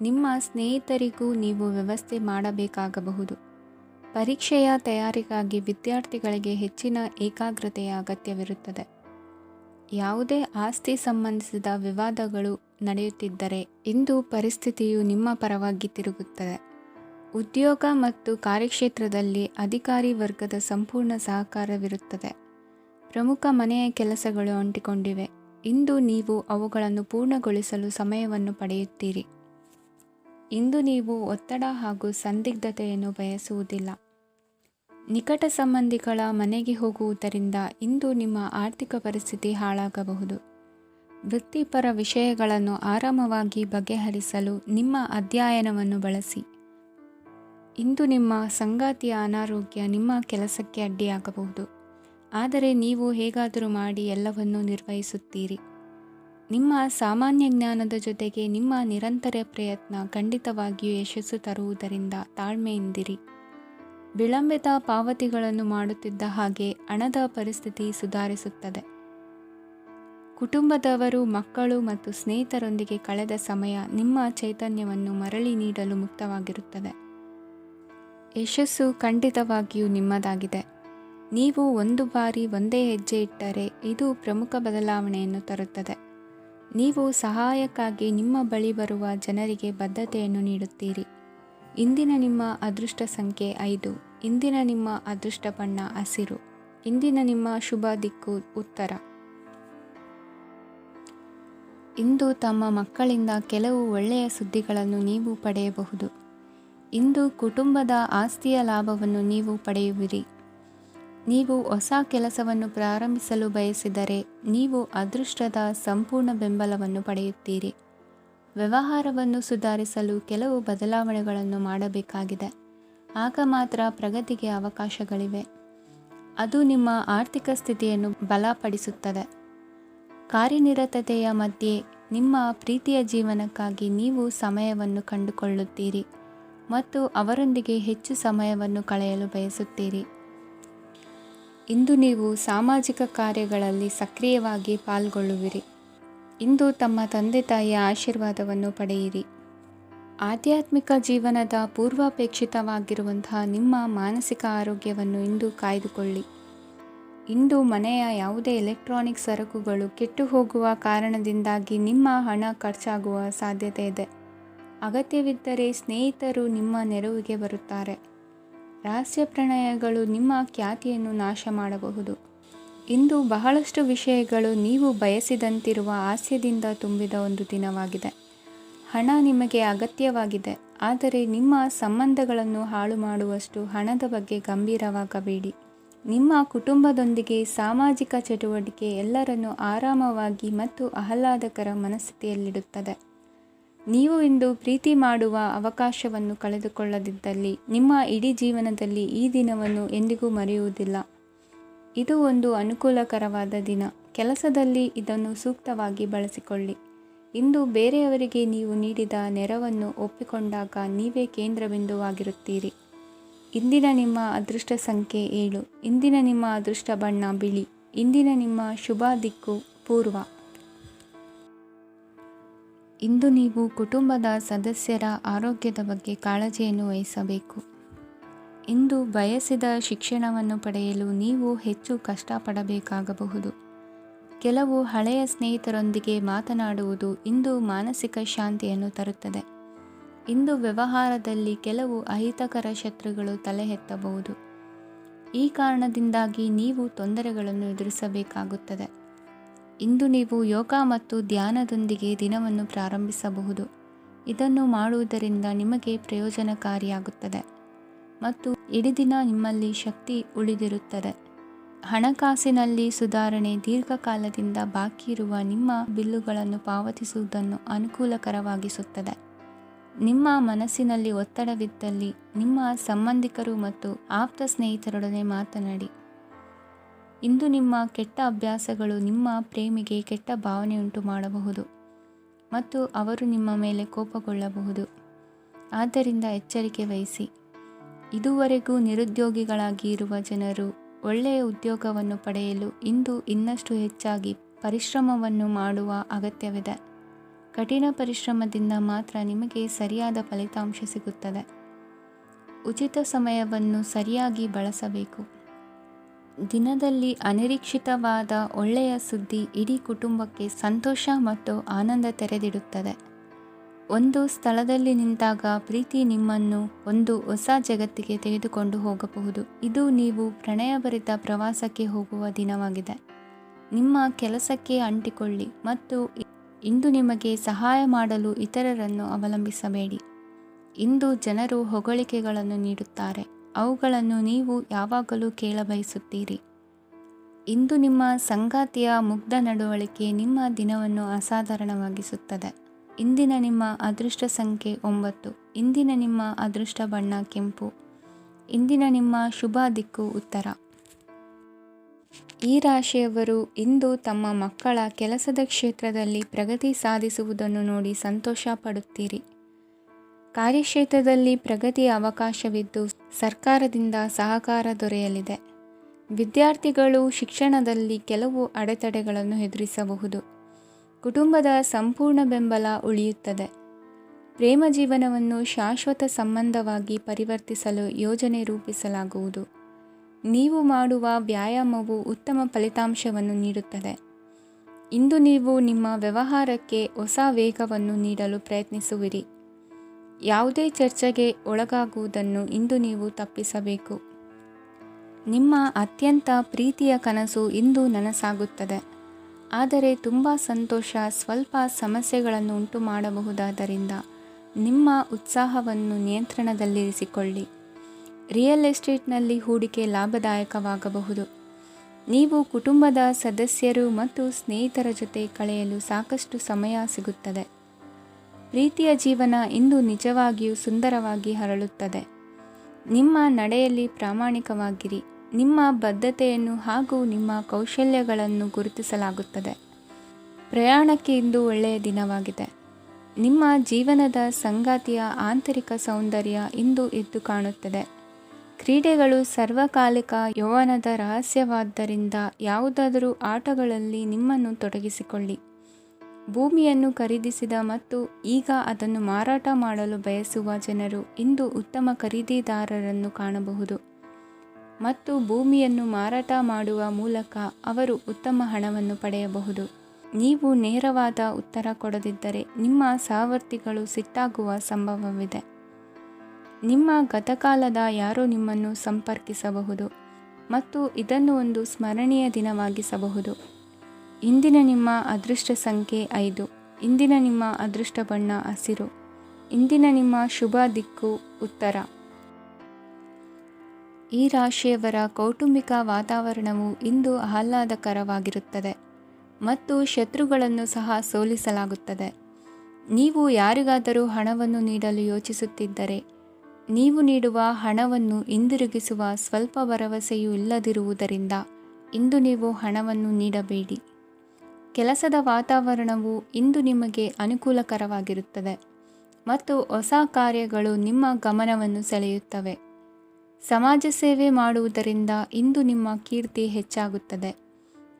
ನಿಮ್ಮ ಸ್ನೇಹಿತರಿಗೂ ನೀವು ವ್ಯವಸ್ಥೆ ಮಾಡಬೇಕಾಗಬಹುದು. ಪರೀಕ್ಷೆಯ ತಯಾರಿಗಾಗಿ ವಿದ್ಯಾರ್ಥಿಗಳಿಗೆ ಹೆಚ್ಚಿನ ಏಕಾಗ್ರತೆಯ ಅಗತ್ಯವಿರುತ್ತದೆ. ಯಾವುದೇ ಆಸ್ತಿ ಸಂಬಂಧಿಸಿದ ವಿವಾದಗಳು ನಡೆಯುತ್ತಿದ್ದರೆ ಇಂದು ಪರಿಸ್ಥಿತಿಯು ನಿಮ್ಮ ಪರವಾಗಿ ತಿರುಗುತ್ತದೆ. ಉದ್ಯೋಗ ಮತ್ತು ಕಾರ್ಯಕ್ಷೇತ್ರದಲ್ಲಿ ಅಧಿಕಾರಿ ವರ್ಗದ ಸಂಪೂರ್ಣ ಸಹಕಾರವಿರುತ್ತದೆ. ಪ್ರಮುಖ ಮನೆಯ ಕೆಲಸಗಳು ಅಂಟಿಕೊಂಡಿವೆ. ಇಂದು ನೀವು ಅವುಗಳನ್ನು ಪೂರ್ಣಗೊಳಿಸಲು ಸಮಯವನ್ನು ಪಡೆಯುತ್ತೀರಿ. ಇಂದು ನೀವು ಒತ್ತಡ ಹಾಗೂ ಸಂದಿಗ್ಧತೆಯನ್ನು ಬಯಸುವುದಿಲ್ಲ. ನಿಕಟ ಸಂಬಂಧಿಗಳ ಮನೆಗೆ ಹೋಗುವುದರಿಂದ ಇಂದು ನಿಮ್ಮ ಆರ್ಥಿಕ ಪರಿಸ್ಥಿತಿ ಹಾಳಾಗಬಹುದು. ವೃತ್ತಿಪರ ವಿಷಯಗಳನ್ನು ಆರಾಮವಾಗಿ ಬಗೆಹರಿಸಲು ನಿಮ್ಮ ಅಧ್ಯಯನವನ್ನು ಬಳಸಿ. ಇಂದು ನಿಮ್ಮ ಸಂಗಾತಿಯ ಅನಾರೋಗ್ಯ ನಿಮ್ಮ ಕೆಲಸಕ್ಕೆ ಅಡ್ಡಿಯಾಗಬಹುದು, ಆದರೆ ನೀವು ಹೇಗಾದರೂ ಮಾಡಿ ಎಲ್ಲವನ್ನೂ ನಿರ್ವಹಿಸುತ್ತೀರಿ. ನಿಮ್ಮ ಸಾಮಾನ್ಯ ಜ್ಞಾನದ ಜೊತೆಗೆ ನಿಮ್ಮ ನಿರಂತರ ಪ್ರಯತ್ನ ಖಂಡಿತವಾಗಿಯೂ ಯಶಸ್ಸು ತರುವುದರಿಂದ ತಾಳ್ಮೆಯಿಂದಿರಿ. ವಿಳಂಬಿತ ಪಾವತಿಗಳನ್ನು ಮಾಡುತ್ತಿದ್ದ ಹಾಗೆ ಹಣದ ಪರಿಸ್ಥಿತಿ ಸುಧಾರಿಸುತ್ತದೆ. ಕುಟುಂಬದವರು, ಮಕ್ಕಳು ಮತ್ತು ಸ್ನೇಹಿತರೊಂದಿಗೆ ಕಳೆದ ಸಮಯ ನಿಮ್ಮ ಚೈತನ್ಯವನ್ನು ಮರಳಿ ನೀಡಲು ಮುಕ್ತವಾಗಿರುತ್ತದೆ. ಯಶಸ್ಸು ಖಂಡಿತವಾಗಿಯೂ ನಿಮ್ಮದಾಗಿದೆ. ನೀವು ಒಂದು ಬಾರಿ ಒಂದೇ ಹೆಜ್ಜೆ ಇಟ್ಟರೆ ಇದು ಪ್ರಮುಖ ಬದಲಾವಣೆಯನ್ನು ತರುತ್ತದೆ. ನೀವು ಸಹಾಯಕ್ಕಾಗಿ ನಿಮ್ಮ ಬಳಿ ಬರುವ ಜನರಿಗೆ ಬದ್ಧತೆಯನ್ನು ನೀಡುತ್ತೀರಿ. ಇಂದಿನ ನಿಮ್ಮ ಅದೃಷ್ಟ ಸಂಖ್ಯೆ 5. ಇಂದಿನ ನಿಮ್ಮ ಅದೃಷ್ಟ ಬಣ್ಣ ಹಸಿರು. ಇಂದಿನ ನಿಮ್ಮ ಶುಭ ದಿಕ್ಕು ಉತ್ತರ. ಇಂದು ತಮ್ಮ ಮಕ್ಕಳಿಂದ ಕೆಲವು ಒಳ್ಳೆಯ ಸುದ್ದಿಗಳನ್ನು ನೀವು ಪಡೆಯಬಹುದು. ಇಂದು ಕುಟುಂಬದ ಆಸ್ತಿಯ ಲಾಭವನ್ನು ನೀವು ಪಡೆಯುವಿರಿ. ನೀವು ಹೊಸ ಕೆಲಸವನ್ನು ಪ್ರಾರಂಭಿಸಲು ಬಯಸಿದರೆ ನೀವು ಅದೃಷ್ಟದ ಸಂಪೂರ್ಣ ಬೆಂಬಲವನ್ನು ಪಡೆಯುತ್ತೀರಿ. ವ್ಯವಹಾರವನ್ನು ಸುಧಾರಿಸಲು ಕೆಲವು ಬದಲಾವಣೆಗಳನ್ನು ಮಾಡಬೇಕಾಗಿದೆ. ಆಗ ಮಾತ್ರ ಪ್ರಗತಿಗೆ ಅವಕಾಶಗಳಿವೆ. ಅದು ನಿಮ್ಮ ಆರ್ಥಿಕ ಸ್ಥಿತಿಯನ್ನು ಬಲಪಡಿಸುತ್ತದೆ. ಕಾರ್ಯನಿರತತೆಯ ಮಧ್ಯೆ ನಿಮ್ಮ ಪ್ರೀತಿಯ ಜೀವನಕ್ಕಾಗಿ ನೀವು ಸಮಯವನ್ನು ಕಂಡುಕೊಳ್ಳುತ್ತೀರಿ ಮತ್ತು ಅವರೊಂದಿಗೆ ಹೆಚ್ಚು ಸಮಯವನ್ನು ಕಳೆಯಲು ಬಯಸುತ್ತೀರಿ. ಇಂದು ನೀವು ಸಾಮಾಜಿಕ ಕಾರ್ಯಗಳಲ್ಲಿ ಸಕ್ರಿಯವಾಗಿ ಪಾಲ್ಗೊಳ್ಳುವಿರಿ. ಇಂದು ತಮ್ಮ ತಂದೆ ತಾಯಿಯ ಆಶೀರ್ವಾದವನ್ನು ಪಡೆಯಿರಿ. ಆಧ್ಯಾತ್ಮಿಕ ಜೀವನದ ಪೂರ್ವಾಪೇಕ್ಷಿತವಾಗಿರುವಂತಹ ನಿಮ್ಮ ಮಾನಸಿಕ ಆರೋಗ್ಯವನ್ನು ಇಂದು ಕಾಯ್ದುಕೊಳ್ಳಿ. ಇಂದು ಮನೆಯ ಯಾವುದೇ ಎಲೆಕ್ಟ್ರಾನಿಕ್ ಸರಕುಗಳು ಕೆಟ್ಟು ಹೋಗುವ ಕಾರಣದಿಂದಾಗಿ ನಿಮ್ಮ ಹಣ ಖರ್ಚಾಗುವ ಸಾಧ್ಯತೆ ಇದೆ. ಅಗತ್ಯವಿದ್ದರೆ ಸ್ನೇಹಿತರು ನಿಮ್ಮ ನೆರವಿಗೆ ಬರುತ್ತಾರೆ. ರಹಸ್ಯ ಪ್ರಣಯಗಳು ನಿಮ್ಮ ಖ್ಯಾತಿಯನ್ನು ನಾಶ ಮಾಡಬಹುದು. ಇಂದು ಬಹಳಷ್ಟು ವಿಷಯಗಳು ನೀವು ಬಯಸಿದಂತಿರುವ ಹಾಸ್ಯದಿಂದ ತುಂಬಿದ ಒಂದು ದಿನವಾಗಿದೆ. ಹಣ ನಿಮಗೆ ಅಗತ್ಯವಾಗಿದೆ, ಆದರೆ ನಿಮ್ಮ ಸಂಬಂಧಗಳನ್ನು ಹಾಳು ಮಾಡುವಷ್ಟು ಹಣದ ಬಗ್ಗೆ ಗಂಭೀರವಾಗಬೇಡಿ. ನಿಮ್ಮ ಕುಟುಂಬದೊಂದಿಗೆ ಸಾಮಾಜಿಕ ಚಟುವಟಿಕೆ ಎಲ್ಲರನ್ನೂ ಆರಾಮವಾಗಿ ಮತ್ತು ಆಹ್ಲಾದಕರ ಮನಸ್ಥಿತಿಯಲ್ಲಿಡುತ್ತದೆ. ನೀವು ಇಂದು ಪ್ರೀತಿ ಮಾಡುವ ಅವಕಾಶವನ್ನು ಕಳೆದುಕೊಳ್ಳದಿದ್ದಲ್ಲಿ ನಿಮ್ಮ ಇಡೀ ಜೀವನದಲ್ಲಿ ಈ ದಿನವನ್ನು ಎಂದಿಗೂ ಮರೆಯುವುದಿಲ್ಲ. ಇದು ಒಂದು ಅನುಕೂಲಕರವಾದ ದಿನ. ಕೆಲಸದಲ್ಲಿ ಇದನ್ನು ಸೂಕ್ತವಾಗಿ ಬಳಸಿಕೊಳ್ಳಿ. ಇಂದು ಬೇರೆಯವರಿಗೆ ನೀವು ನೀಡಿದ ನೆರವನ್ನು ಒಪ್ಪಿಕೊಂಡಾಗ ನೀವೇ ಕೇಂದ್ರಬಿಂದುವಾಗಿರುತ್ತೀರಿ. ಇಂದಿನ ನಿಮ್ಮ ಅದೃಷ್ಟ ಸಂಖ್ಯೆ 7. ಇಂದಿನ ನಿಮ್ಮ ಅದೃಷ್ಟ ಬಣ್ಣ ಬಿಳಿ. ಇಂದಿನ ನಿಮ್ಮ ಶುಭ ದಿಕ್ಕು ಪೂರ್ವ. ಇಂದು ನೀವು ಕುಟುಂಬದ ಸದಸ್ಯರ ಆರೋಗ್ಯದ ಬಗ್ಗೆ ಕಾಳಜಿಯನ್ನು ವಹಿಸಬೇಕು. ಇಂದು ಬಯಸಿದ ಶಿಕ್ಷಣವನ್ನು ಪಡೆಯಲು ನೀವು ಹೆಚ್ಚು ಕಷ್ಟಪಡಬೇಕಾಗಬಹುದು. ಕೆಲವು ಹಳೆಯ ಸ್ನೇಹಿತರೊಂದಿಗೆ ಮಾತನಾಡುವುದು ಇಂದು ಮಾನಸಿಕ ಶಾಂತಿಯನ್ನು ತರುತ್ತದೆ. ಇಂದು ವ್ಯವಹಾರದಲ್ಲಿ ಕೆಲವು ಅಹಿತಕರ ಶತ್ರುಗಳು ತಲೆ ಎತ್ತಬಹುದು. ಈ ಕಾರಣದಿಂದಾಗಿ ನೀವು ತೊಂದರೆಗಳನ್ನು ಎದುರಿಸಬೇಕಾಗುತ್ತದೆ. ಇಂದು ನೀವು ಯೋಗ ಮತ್ತು ಧ್ಯಾನದೊಂದಿಗೆ ದಿನವನ್ನು ಪ್ರಾರಂಭಿಸಬಹುದು. ಇದನ್ನು ಮಾಡುವುದರಿಂದ ನಿಮಗೆ ಪ್ರಯೋಜನಕಾರಿಯಾಗುತ್ತದೆ ಮತ್ತು ಇಡೀ ದಿನ ನಿಮ್ಮಲ್ಲಿ ಶಕ್ತಿ ಉಳಿದಿರುತ್ತದೆ. ಹಣಕಾಸಿನಲ್ಲಿ ಸುಧಾರಣೆ ದೀರ್ಘಕಾಲದಿಂದ ಬಾಕಿ ಇರುವ ನಿಮ್ಮ ಬಿಲ್ಲುಗಳನ್ನು ಪಾವತಿಸುವುದನ್ನು ಅನುಕೂಲಕರವಾಗಿಸುತ್ತದೆ. ನಿಮ್ಮ ಮನಸ್ಸಿನಲ್ಲಿ ಒತ್ತಡವಿದ್ದಲ್ಲಿ ನಿಮ್ಮ ಸಂಬಂಧಿಕರು ಮತ್ತು ಆಪ್ತ ಸ್ನೇಹಿತರೊಡನೆ ಮಾತನಾಡಿ. ಇಂದು ನಿಮ್ಮ ಕೆಟ್ಟ ಅಭ್ಯಾಸಗಳು ನಿಮ್ಮ ಪ್ರೇಮಿಗೆ ಕೆಟ್ಟ ಭಾವನೆಯುಂಟು ಮಾಡಬಹುದು ಮತ್ತು ಅವರು ನಿಮ್ಮ ಮೇಲೆ ಕೋಪಗೊಳ್ಳಬಹುದು. ಆದ್ದರಿಂದ ಎಚ್ಚರಿಕೆ ವಹಿಸಿ. ಇದುವರೆಗೂ ನಿರುದ್ಯೋಗಿಗಳಾಗಿ ಇರುವ ಜನರು ಒಳ್ಳೆಯ ಉದ್ಯೋಗವನ್ನು ಪಡೆಯಲು ಇಂದು ಇನ್ನಷ್ಟು ಹೆಚ್ಚಾಗಿ ಪರಿಶ್ರಮವನ್ನು ಮಾಡುವ ಅಗತ್ಯವಿದೆ. ಕಠಿಣ ಪರಿಶ್ರಮದಿಂದ ಮಾತ್ರ ನಿಮಗೆ ಸರಿಯಾದ ಫಲಿತಾಂಶ ಸಿಗುತ್ತದೆ. ಉಚಿತ ಸಮಯವನ್ನು ಸರಿಯಾಗಿ ಬಳಸಬೇಕು. ದಿನದಲ್ಲಿ ಅನಿರೀಕ್ಷಿತವಾದ ಒಳ್ಳೆಯ ಸುದ್ದಿ ಇಡೀ ಕುಟುಂಬಕ್ಕೆ ಸಂತೋಷ ಮತ್ತು ಆನಂದ ತೆರೆದಿಡುತ್ತದೆ. ಒಂದು ಸ್ಥಳದಲ್ಲಿ ನಿಂತಾಗ ಪ್ರೀತಿ ನಿಮ್ಮನ್ನು ಒಂದು ಹೊಸ ಜಗತ್ತಿಗೆ ತೆಗೆದುಕೊಂಡು ಹೋಗಬಹುದು. ಇದು ನೀವು ಪ್ರಣಯಭರಿತ ಪ್ರವಾಸಕ್ಕೆ ಹೋಗುವ ದಿನವಾಗಿದೆ. ನಿಮ್ಮ ಕೆಲಸಕ್ಕೆ ಅಂಟಿಕೊಳ್ಳಿ ಮತ್ತು ಇಂದು ನಿಮಗೆ ಸಹಾಯ ಮಾಡಲು ಇತರರನ್ನು ಅವಲಂಬಿಸಬೇಡಿ. ಇಂದು ಜನರು ಹೊಗಳಿಕೆಗಳನ್ನು ನೀಡುತ್ತಾರೆ. ಅವುಗಳನ್ನು ನೀವು ಯಾವಾಗಲೂ ಕೇಳಬಯಸುತ್ತೀರಿ. ಇಂದು ನಿಮ್ಮ ಸಂಗಾತಿಯ ಮುಗ್ಧ ನಡವಳಿಕೆ ನಿಮ್ಮ ದಿನವನ್ನು ಅಸಾಧಾರಣವಾಗಿಸುತ್ತದೆ. ಇಂದಿನ ನಿಮ್ಮ ಅದೃಷ್ಟ ಸಂಖ್ಯೆ 9. ಇಂದಿನ ನಿಮ್ಮ ಅದೃಷ್ಟ ಬಣ್ಣ ಕೆಂಪು. ಇಂದಿನ ನಿಮ್ಮ ಶುಭ ದಿಕ್ಕು ಉತ್ತರ. ಈ ರಾಶಿಯವರು ಇಂದು ತಮ್ಮ ಮಕ್ಕಳ ಕೆಲಸದ ಕ್ಷೇತ್ರದಲ್ಲಿ ಪ್ರಗತಿ ಸಾಧಿಸುವುದನ್ನು ನೋಡಿ ಸಂತೋಷ ಪಡುತ್ತೀರಿ. ಕಾರ್ಯಕ್ಷೇತ್ರದಲ್ಲಿ ಪ್ರಗತಿಯ ಅವಕಾಶವಿದ್ದು ಸರ್ಕಾರದಿಂದ ಸಹಕಾರ ದೊರೆಯಲಿದೆ. ವಿದ್ಯಾರ್ಥಿಗಳು ಶಿಕ್ಷಣದಲ್ಲಿ ಕೆಲವು ಅಡೆತಡೆಗಳನ್ನು ಎದುರಿಸಬಹುದು. ಕುಟುಂಬದ ಸಂಪೂರ್ಣ ಬೆಂಬಲ ಉಳಿಯುತ್ತದೆ. ಪ್ರೇಮ ಜೀವನವನ್ನು ಶಾಶ್ವತ ಸಂಬಂಧವಾಗಿ ಪರಿವರ್ತಿಸಲು ಯೋಜನೆ ರೂಪಿಸಲಾಗುವುದು. ನೀವು ಮಾಡುವ ವ್ಯಾಯಾಮವು ಉತ್ತಮ ಫಲಿತಾಂಶವನ್ನು ನೀಡುತ್ತದೆ. ಇಂದು ನೀವು ನಿಮ್ಮ ವ್ಯವಹಾರಕ್ಕೆ ಹೊಸ ವೇಗವನ್ನು ನೀಡಲು ಪ್ರಯತ್ನಿಸುವಿರಿ. ಯಾವುದೇ ಚರ್ಚೆಗೆ ಒಳಗಾಗುವುದನ್ನು ಇಂದು ನೀವು ತಪ್ಪಿಸಬೇಕು. ನಿಮ್ಮ ಅತ್ಯಂತ ಪ್ರೀತಿಯ ಕನಸು ಇಂದು ನನಸಾಗುತ್ತದೆ. ಆದರೆ ತುಂಬ ಸಂತೋಷ ಸ್ವಲ್ಪ ಸಮಸ್ಯೆಗಳನ್ನು ಉಂಟು ಮಾಡಬಹುದಾದ್ದರಿಂದ ನಿಮ್ಮ ಉತ್ಸಾಹವನ್ನು ನಿಯಂತ್ರಣದಲ್ಲಿರಿಸಿಕೊಳ್ಳಿ. ರಿಯಲ್ ಎಸ್ಟೇಟ್ನಲ್ಲಿ ಹೂಡಿಕೆ ಲಾಭದಾಯಕವಾಗಬಹುದು. ನೀವು ಕುಟುಂಬದ ಸದಸ್ಯರು ಮತ್ತು ಸ್ನೇಹಿತರ ಜೊತೆ ಕಳೆಯಲು ಸಾಕಷ್ಟು ಸಮಯ ಸಿಗುತ್ತದೆ. ಪ್ರೀತಿಯ ಜೀವನ ಇಂದು ನಿಜವಾಗಿಯೂ ಸುಂದರವಾಗಿ ಹರಳುತ್ತದೆ. ನಿಮ್ಮ ನಡೆಯಲ್ಲಿ ಪ್ರಾಮಾಣಿಕವಾಗಿರಿ. ನಿಮ್ಮ ಬದ್ಧತೆಯನ್ನು ಹಾಗೂ ನಿಮ್ಮ ಕೌಶಲ್ಯಗಳನ್ನು ಗುರುತಿಸಲಾಗುತ್ತದೆ. ಪ್ರಯಾಣಕ್ಕೆ ಇಂದು ಒಳ್ಳೆಯ ದಿನವಾಗಿದೆ. ನಿಮ್ಮ ಜೀವನದ ಸಂಗಾತಿಯ ಆಂತರಿಕ ಸೌಂದರ್ಯ ಇಂದು ಎದ್ದು ಕಾಣುತ್ತದೆ. ಕ್ರೀಡೆಗಳು ಸರ್ವಕಾಲಿಕ ಯೌವನದ ರಹಸ್ಯವಾದ್ದರಿಂದ ಯಾವುದಾದರೂ ಆಟಗಳಲ್ಲಿ ನಿಮ್ಮನ್ನು ತೊಡಗಿಸಿಕೊಳ್ಳಿ. ಭೂಮಿಯನ್ನು ಖರೀದಿಸಿದ ಮತ್ತು ಈಗ ಅದನ್ನು ಮಾರಾಟ ಮಾಡಲು ಬಯಸುವ ಜನರು ಇಂದು ಉತ್ತಮ ಖರೀದಿದಾರರನ್ನು ಕಾಣಬಹುದು ಮತ್ತು ಭೂಮಿಯನ್ನು ಮಾರಾಟ ಮಾಡುವ ಮೂಲಕ ಅವರು ಉತ್ತಮ ಹಣವನ್ನು ಪಡೆಯಬಹುದು. ನೀವು ನೇರವಾದ ಉತ್ತರ ಕೊಡದಿದ್ದರೆ ನಿಮ್ಮ ಸಹವರ್ತಿಗಳು ಸಿಟ್ಟಾಗುವ ಸಂಭವವಿದೆ. ನಿಮ್ಮ ಗತಕಾಲದ ಯಾರೋ ನಿಮ್ಮನ್ನು ಸಂಪರ್ಕಿಸಬಹುದು ಮತ್ತು ಇದನ್ನು ಒಂದು ಸ್ಮರಣೀಯ ದಿನವಾಗಿಸಬಹುದು. ಇಂದಿನ ನಿಮ್ಮ ಅದೃಷ್ಟ ಸಂಖ್ಯೆ 5. ಇಂದಿನ ನಿಮ್ಮ ಅದೃಷ್ಟ ಬಣ್ಣ ಹಸಿರು. ಇಂದಿನ ನಿಮ್ಮ ಶುಭ ದಿಕ್ಕು ಉತ್ತರ. ಈ ರಾಶಿಯವರ ಕೌಟುಂಬಿಕ ವಾತಾವರಣವು ಇಂದು ಆಹ್ಲಾದಕರವಾಗಿರುತ್ತದೆ ಮತ್ತು ಶತ್ರುಗಳನ್ನು ಸಹ ಸೋಲಿಸಲಾಗುತ್ತದೆ. ನೀವು ಯಾರಿಗಾದರೂ ಹಣವನ್ನು ನೀಡಲು ಯೋಚಿಸುತ್ತಿದ್ದರೆ, ನೀವು ನೀಡುವ ಹಣವನ್ನು ಹಿಂದಿರುಗಿಸುವ ಸ್ವಲ್ಪ ಭರವಸೆಯೂ ಇಲ್ಲದಿರುವುದರಿಂದ ಇಂದು ನೀವು ಹಣವನ್ನು ನೀಡಬೇಡಿ. ಕೆಲಸದ ವಾತಾವರಣವು ಇಂದು ನಿಮಗೆ ಅನುಕೂಲಕರವಾಗಿರುತ್ತದೆ ಮತ್ತು ಹೊಸ ಕಾರ್ಯಗಳು ನಿಮ್ಮ ಗಮನವನ್ನು ಸೆಳೆಯುತ್ತವೆ. ಸಮಾಜ ಸೇವೆ ಮಾಡುವುದರಿಂದ ಇಂದು ನಿಮ್ಮ ಕೀರ್ತಿ ಹೆಚ್ಚಾಗುತ್ತದೆ.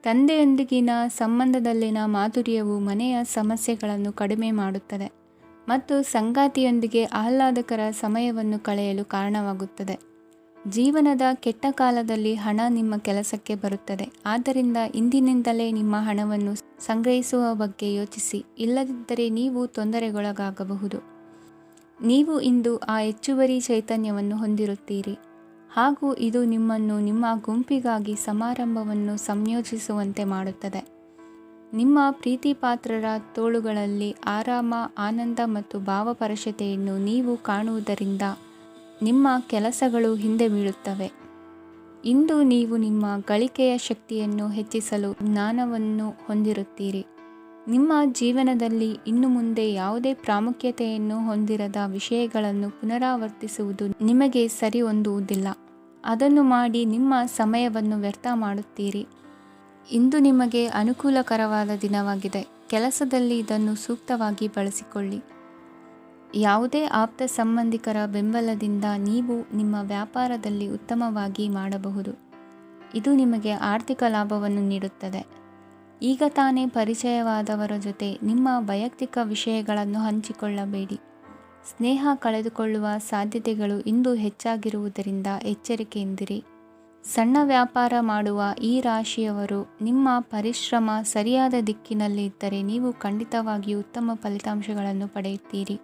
ತಂದೆಯೊಂದಿಗಿನ ಸಂಬಂಧದಲ್ಲಿನ ಮಾಧುರ್ಯವು ಮನೆಯ ಸಮಸ್ಯೆಗಳನ್ನು ಕಡಿಮೆ ಮಾಡುತ್ತದೆ ಮತ್ತು ಸಂಗಾತಿಯೊಂದಿಗೆ ಆಹ್ಲಾದಕರ ಸಮಯವನ್ನು ಕಳೆಯಲು ಕಾರಣವಾಗುತ್ತದೆ. ಜೀವನದ ಕೆಟ್ಟ ಕಾಲದಲ್ಲಿ ಹಣ ನಿಮ್ಮ ಕೆಲಸಕ್ಕೆ ಬರುತ್ತದೆ. ಆದ್ದರಿಂದ ಇಂದಿನಿಂದಲೇ ನಿಮ್ಮ ಹಣವನ್ನು ಸಂಗ್ರಹಿಸುವ ಬಗ್ಗೆ ಯೋಚಿಸಿ, ಇಲ್ಲದಿದ್ದರೆ ನೀವು ತೊಂದರೆಗೊಳಗಾಗಬಹುದು. ನೀವು ಇಂದು ಆ ಹೆಚ್ಚುವರಿ ಚೈತನ್ಯವನ್ನು ಹೊಂದಿರುತ್ತೀರಿ ಹಾಗೂ ಇದು ನಿಮ್ಮನ್ನು ನಿಮ್ಮ ಗುಂಪಿಗಾಗಿ ಸಮಾರಂಭವನ್ನು ಸಂಯೋಜಿಸುವಂತೆ ಮಾಡುತ್ತದೆ. ನಿಮ್ಮ ಪ್ರೀತಿಪಾತ್ರರ ತೋಳುಗಳಲ್ಲಿ ಆರಾಮ, ಆನಂದ ಮತ್ತು ಭಾವಪರಶತೆಯನ್ನು ನೀವು ಕಾಣುವುದರಿಂದ ನಿಮ್ಮ ಕೆಲಸಗಳು ಹಿಂದೆ ಬೀಳುತ್ತವೆ. ಇಂದು ನೀವು ನಿಮ್ಮ ಗಳಿಕೆಯ ಶಕ್ತಿಯನ್ನು ಹೆಚ್ಚಿಸಲು ಜ್ಞಾನವನ್ನು ಹೊಂದಿರುತ್ತೀರಿ. ನಿಮ್ಮ ಜೀವನದಲ್ಲಿ ಇನ್ನು ಮುಂದೆ ಯಾವುದೇ ಪ್ರಾಮುಖ್ಯತೆಯನ್ನು ಹೊಂದಿರದ ವಿಷಯಗಳನ್ನು ಪುನರಾವರ್ತಿಸುವುದು ನಿಮಗೆ ಸರಿ ಹೊಂದುವುದಿಲ್ಲ. ಅದನ್ನು ಮಾಡಿ ನಿಮ್ಮ ಸಮಯವನ್ನು ವ್ಯರ್ಥ ಮಾಡುತ್ತೀರಿ. ಇಂದು ನಿಮಗೆ ಅನುಕೂಲಕರವಾದ ದಿನವಾಗಿದೆ. ಕೆಲಸದಲ್ಲಿ ಇದನ್ನು ಸೂಕ್ತವಾಗಿ ಬಳಸಿಕೊಳ್ಳಿ. ಯಾವುದೇ ಆಪ್ತ ಸಂಬಂಧಿಕರ ಬೆಂಬಲದಿಂದ ನೀವು ನಿಮ್ಮ ವ್ಯಾಪಾರದಲ್ಲಿ ಉತ್ತಮವಾಗಿ ಮಾಡಬಹುದು. ಇದು ನಿಮಗೆ ಆರ್ಥಿಕ ಲಾಭವನ್ನು ನೀಡುತ್ತದೆ. ಈಗ ತಾನೇ ಪರಿಚಯವಾದವರ ಜೊತೆ ನಿಮ್ಮ ವೈಯಕ್ತಿಕ ವಿಷಯಗಳನ್ನು ಹಂಚಿಕೊಳ್ಳಬೇಡಿ. ಸ್ನೇಹ ಕಳೆದುಕೊಳ್ಳುವ ಸಾಧ್ಯತೆಗಳು ಇಂದು ಹೆಚ್ಚಾಗಿರುವುದರಿಂದ ಎಚ್ಚರಿಕೆಯಿಂದಿರಿ. ಸಣ್ಣ ವ್ಯಾಪಾರ ಮಾಡುವ ಈ ರಾಶಿಯವರು ನಿಮ್ಮ ಪರಿಶ್ರಮ ಸರಿಯಾದ ದಿಕ್ಕಿನಲ್ಲಿ ಇದ್ದರೆ ನೀವು ಖಂಡಿತವಾಗಿಯೂ ಉತ್ತಮ ಫಲಿತಾಂಶಗಳನ್ನು ಪಡೆಯುತ್ತೀರಿ.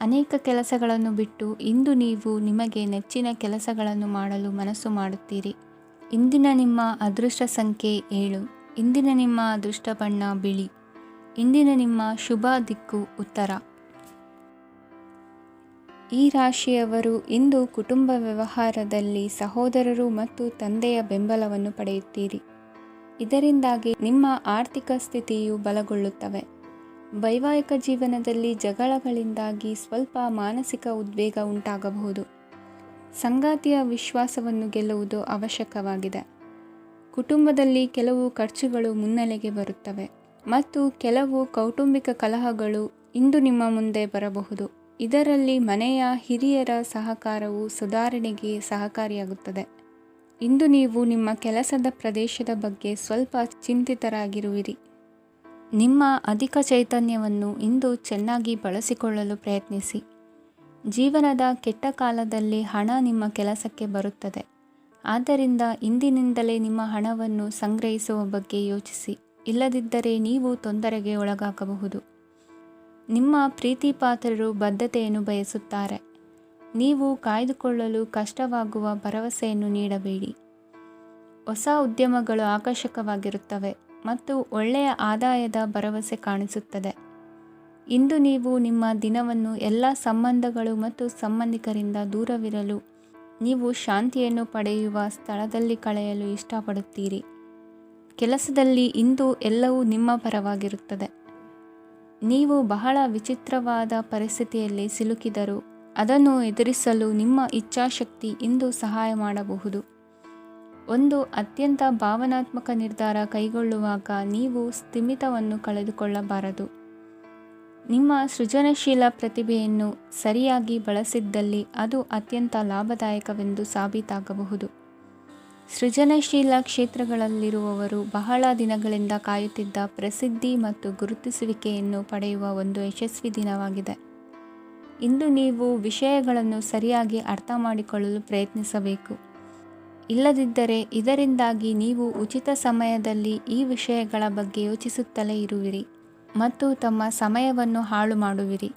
ಅನೇಕ ಕೆಲಸಗಳನ್ನು ಬಿಟ್ಟು ಇಂದು ನೀವು ನಿಮಗೆ ನೆಚ್ಚಿನ ಕೆಲಸಗಳನ್ನು ಮಾಡಲು ಮನಸ್ಸು ಮಾಡುತ್ತೀರಿ. ಇಂದಿನ ನಿಮ್ಮ ಅದೃಷ್ಟ ಸಂಖ್ಯೆ 7. ಇಂದಿನ ನಿಮ್ಮ ಅದೃಷ್ಟ ಬಣ್ಣ ಬಿಳಿ. ಇಂದಿನ ನಿಮ್ಮ ಶುಭ ದಿಕ್ಕು ಉತ್ತರ. ಈ ರಾಶಿಯವರು ಇಂದು ಕುಟುಂಬ ವ್ಯವಹಾರದಲ್ಲಿ ಸಹೋದರರು ಮತ್ತು ತಂದೆಯ ಬೆಂಬಲವನ್ನು ಪಡೆಯುತ್ತೀರಿ. ಇದರಿಂದಾಗಿ ನಿಮ್ಮ ಆರ್ಥಿಕ ಸ್ಥಿತಿಯು ಬಲಗೊಳ್ಳುತ್ತವೆ. ವೈವಾಹಿಕ ಜೀವನದಲ್ಲಿ ಜಗಳಗಳಿಂದಾಗಿ ಸ್ವಲ್ಪ ಮಾನಸಿಕ ಉದ್ವೇಗ ಉಂಟಾಗಬಹುದು. ಸಂಗಾತಿಯ ವಿಶ್ವಾಸವನ್ನು ಗೆಲ್ಲುವುದು ಅವಶ್ಯಕವಾಗಿದೆ. ಕುಟುಂಬದಲ್ಲಿ ಕೆಲವು ಖರ್ಚುಗಳು ಮುನ್ನೆಲೆಗೆ ಬರುತ್ತವೆ ಮತ್ತು ಕೆಲವು ಕೌಟುಂಬಿಕ ಕಲಹಗಳು ಇಂದು ನಿಮ್ಮ ಮುಂದೆ ಬರಬಹುದು. ಇದರಲ್ಲಿ ಮನೆಯ ಹಿರಿಯರ ಸಹಕಾರವು ಸುಧಾರಣೆಗೆ ಸಹಕಾರಿಯಾಗುತ್ತದೆ. ಇಂದು ನೀವು ನಿಮ್ಮ ಕೆಲಸದ ಪ್ರದೇಶದ ಬಗ್ಗೆ ಸ್ವಲ್ಪ ಚಿಂತಿತರಾಗಿರುವಿರಿ. ನಿಮ್ಮ ಅಧಿಕ ಚೈತನ್ಯವನ್ನು ಇಂದು ಚೆನ್ನಾಗಿ ಬಳಸಿಕೊಳ್ಳಲು ಪ್ರಯತ್ನಿಸಿ. ಜೀವನದ ಕೆಟ್ಟ ಕಾಲದಲ್ಲಿ ಹಣ ನಿಮ್ಮ ಕೆಲಸಕ್ಕೆ ಬರುತ್ತದೆ. ಆದ್ದರಿಂದ ಇಂದಿನಿಂದಲೇ ನಿಮ್ಮ ಹಣವನ್ನು ಸಂಗ್ರಹಿಸುವ ಬಗ್ಗೆ ಯೋಚಿಸಿ, ಇಲ್ಲದಿದ್ದರೆ ನೀವು ತೊಂದರೆಗೆ ಒಳಗಾಗಬಹುದು. ನಿಮ್ಮ ಪ್ರೀತಿಪಾತ್ರರು ಬದ್ಧತೆಯನ್ನು ಬಯಸುತ್ತಾರೆ. ನೀವು ಕಾಯ್ದುಕೊಳ್ಳಲು ಕಷ್ಟವಾಗುವ ಭರವಸೆಯನ್ನು ನೀಡಬೇಡಿ. ಹೊಸ ಉದ್ಯಮಗಳು ಆಕರ್ಷಕವಾಗಿರುತ್ತವೆ ಮತ್ತು ಒಳ್ಳೆಯ ಆದಾಯದ ಭರವಸೆ ಕಾಣಿಸುತ್ತದೆ. ಇಂದು ನೀವು ನಿಮ್ಮ ದಿನವನ್ನು ಎಲ್ಲ ಸಂಬಂಧಗಳು ಮತ್ತು ಸಂಬಂಧಿಕರಿಂದ ದೂರವಿರಲು ನೀವು ಶಾಂತಿಯನ್ನು ಪಡೆಯುವ ಸ್ಥಳದಲ್ಲಿ ಕಳೆಯಲು ಇಷ್ಟಪಡುತ್ತೀರಿ. ಕೆಲಸದಲ್ಲಿ ಇಂದು ಎಲ್ಲವೂ ನಿಮ್ಮ ಪರವಾಗಿರುತ್ತದೆ. ನೀವು ಬಹಳ ವಿಚಿತ್ರವಾದ ಪರಿಸ್ಥಿತಿಯಲ್ಲಿ ಸಿಲುಕಿದರೂ ಅದನ್ನು ಎದುರಿಸಲು ನಿಮ್ಮ ಇಚ್ಛಾಶಕ್ತಿ ಇಂದು ಸಹಾಯ ಮಾಡಬಹುದು. ಒಂದು ಅತ್ಯಂತ ಭಾವನಾತ್ಮಕ ನಿರ್ಧಾರ ಕೈಗೊಳ್ಳುವಾಗ ನೀವು ಸ್ಥಿಮಿತವನ್ನು ಕಳೆದುಕೊಳ್ಳಬಾರದು. ನಿಮ್ಮ ಸೃಜನಶೀಲ ಪ್ರತಿಭೆಯನ್ನು ಸರಿಯಾಗಿ ಬಳಸಿದ್ದಲ್ಲಿ ಅದು ಅತ್ಯಂತ ಲಾಭದಾಯಕವೆಂದು ಸಾಬೀತಾಗಬಹುದು. ಸೃಜನಶೀಲ ಕ್ಷೇತ್ರಗಳಲ್ಲಿರುವವರು ಬಹಳ ದಿನಗಳಿಂದ ಕಾಯುತ್ತಿದ್ದ ಪ್ರಸಿದ್ಧಿ ಮತ್ತು ಗುರುತಿಸುವಿಕೆಯನ್ನು ಪಡೆಯುವ ಒಂದು ಯಶಸ್ವಿ ದಿನವಾಗಿದೆ. ಇಂದು ನೀವು ವಿಷಯಗಳನ್ನು ಸರಿಯಾಗಿ ಅರ್ಥ ಮಾಡಿಕೊಳ್ಳಲು ಪ್ರಯತ್ನಿಸಬೇಕು. ಇಲ್ಲದಿದ್ದರೆ ಇದರಿಂದಾಗಿ ನೀವು ಉಚಿತ ಸಮಯದಲ್ಲಿ ಈ ವಿಷಯಗಳ ಬಗ್ಗೆ ಯೋಚಿಸುತ್ತಲೇ ಇರುವಿರಿ ಮತ್ತು ತಮ್ಮ ಸಮಯವನ್ನು ಹಾಳು ಮಾಡುವಿರಿ.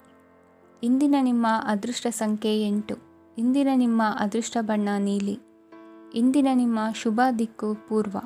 ಇಂದಿನ ನಿಮ್ಮ ಅದೃಷ್ಟ ಸಂಖ್ಯೆ 8. ಇಂದಿನ ನಿಮ್ಮ ಅದೃಷ್ಟ ಬಣ್ಣ ನೀಲಿ. ಇಂದಿನ ನಿಮ್ಮ ಶುಭ ದಿಕ್ಕು ಪೂರ್ವ.